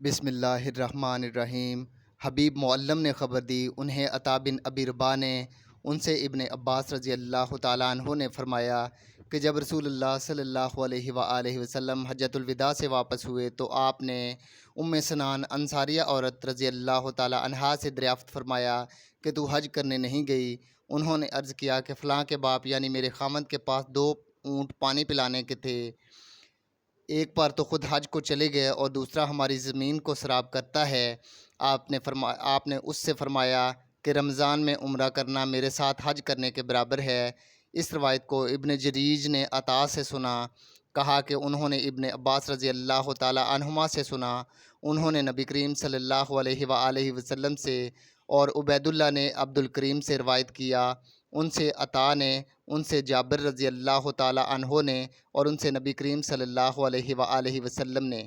बिस्मिल्लाहिर्रहमानिर्रहीम। हबीब मुअल्लम ने ख़बर दी, उन्हें अता बिन अबी रबाह ने उनसे इब्ने अब्बास रज़ी अल्लाह ताला अन्हु ने फ़रमाया कि जब रसूलुल्लाह सल्लल्लाहु अलैहि वआलैहि वसल्लम हज्जतुल विदा से वापस हुए तो आपने उम्मे सनान अंसारिया औरत रज़ी अल्लाह ताला अन्हा से दरियाफ़्त फ़रमाया कि तू हज करने नहीं गई। उन्होंने अर्ज़ किया कि फ़लाँ के बाप यानी मेरे खामद के पास 2 ऊँट पानी पिलाने के थे। एक बार तो ख़ुद हज को चले गए और दूसरा हमारी ज़मीन को सराब करता है। आपने उससे फ़रमाया कि रमज़ान में उम्रा करना मेरे साथ हज करने के बराबर है। इस रवायत को इब्न जरीज ने अता से सुना, कहा कि उन्होंने इब्ने अब्बास रज़ी अल्लाह ताला अन्हुमा से सुना। उन्होंने नबी करीम सल्लल्लाहु अलैहि वसल्लम से और उबैदुल्लाह ने अब्दुल करीम से रवायत किया। उनसे अता ने, उनसे जाबिर रज़ी अल्लाह ताला अन्हो ने और उनसे नबी करीम सल्लल्लाहु अलैहि वसल्लम ने।